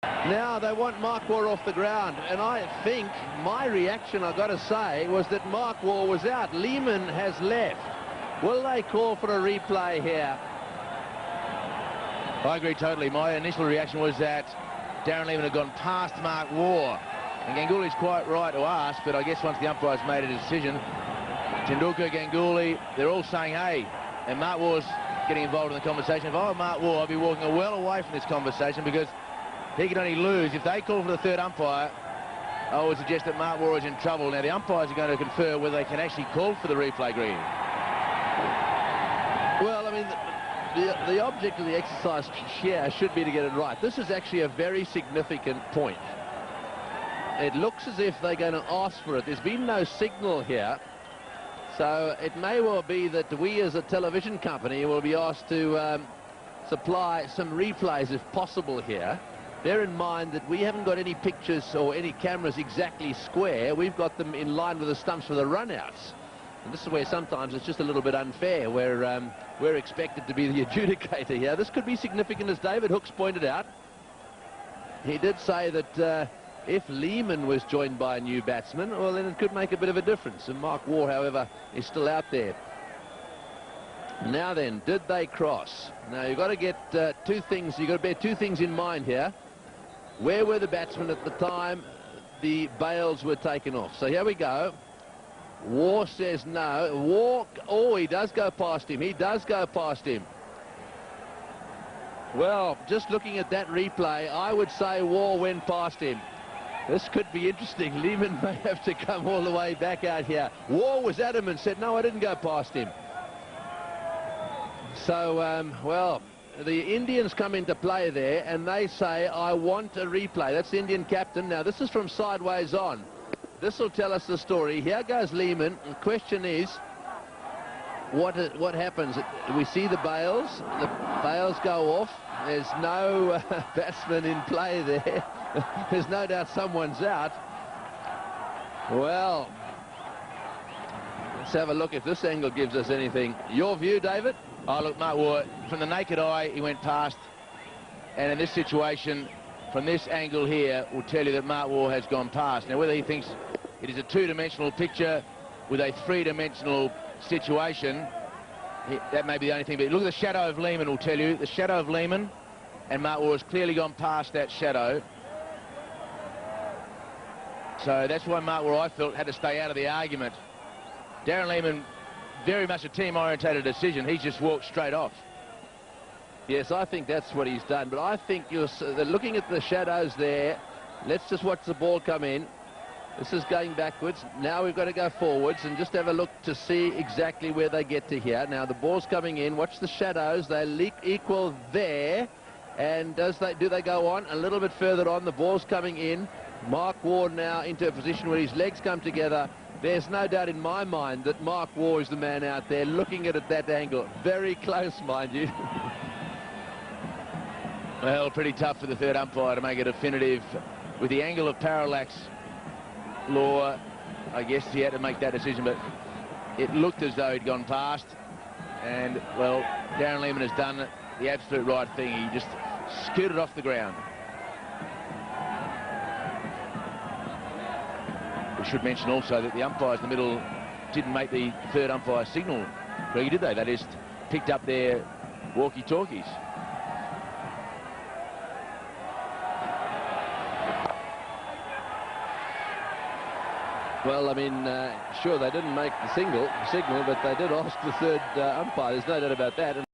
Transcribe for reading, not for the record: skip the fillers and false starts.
Now they want Mark Waugh off the ground, and I think my reaction, I've got to say, was that Mark Waugh was out. Lehman has left. Will they call for a replay here? I agree totally. My initial reaction was that Darren Lehman had gone past Mark Waugh. And Gangulli's quite right to ask, but I guess once the umpires made a decision, Tendulkar, Ganguly, they're all saying, hey, and Mark Waugh's getting involved in the conversation. If I were Mark Waugh, I'd be walking well away from this conversation, because he can only lose. If they call for the third umpire, I would suggest that Mark Waugh is in trouble. Now, the umpires are going to confer whether they can actually call for the replay green. Well, I mean, the object of the exercise here should be to get it right. This is actually a very significant point. It looks as if they're going to ask for it. There's been no signal here. So it may well be that we as a television company will be asked to supply some replays if possible here. Bear in mind that we haven't got any pictures or any cameras exactly square. We've got them in line with the stumps for the runouts. And this is where sometimes it's just a little bit unfair, where we're expected to be the adjudicator here. This could be significant, as David Hooks pointed out. He did say that if Lehman was joined by a new batsman, well, then it could make a bit of a difference. And Mark Waugh, however, is still out there. Now then, did they cross? Now, you've got to get two things. You've got to bear two things in mind here. Where were the batsmen at the time the bails were taken off? So here we go. Waugh says no. Waugh, oh, he does go past him. He does go past him. Well, just looking at that replay, I would say Waugh went past him. This could be interesting. Lehman may have to come all the way back out here. Waugh was adamant, said, no, I didn't go past him. So, well, the Indians come into play there, and they say, I want a replay. That's the Indian captain. Now, this is from sideways on. This will tell us the story. Here goes Lehman. The question is, what happens? We see the bails. The bails go off. There's no batsman in play there. There's no doubt someone's out. Well, let's have a look if this angle gives us anything. Your view, David? Oh, look, Mark Waugh, from the naked eye, he went past. And in this situation, from this angle here, will tell you that Mark Waugh has gone past. Now, whether he thinks it is a two-dimensional picture with a three-dimensional situation, that may be the only thing. But look at the shadow of Lehman will tell you. The shadow of Lehman, and Mark Waugh has clearly gone past that shadow. So that's why Mark Waugh, I felt, had to stay out of the argument. Darren Lehman, very much a team-orientated decision. He's just walked straight off. Yes, I think that's what he's done. But I think you're looking at the shadows there. Let's just watch the ball come in. This is going backwards. Now we've got to go forwards and just have a look to see exactly where they get to here. Now the ball's coming in. Watch the shadows. They equal there. And do they go on? A little bit further on. The ball's coming in. Mark Waugh now into a position where his legs come together. There's no doubt in my mind that Mark Waugh is the man out there looking at it at that angle. Very close, mind you. Well, pretty tough for the third umpire to make it definitive. With the angle of parallax law, I guess he had to make that decision, but it looked as though he'd gone past. And, well, Darren Lehman has done the absolute right thing. He just scooted off the ground. We should mention also that the umpires in the middle didn't make the third umpire signal. Really, did they? They just picked up their walkie-talkies. Well, I mean, sure, they didn't make the signal, but they did ask the third umpire. There's no doubt about that.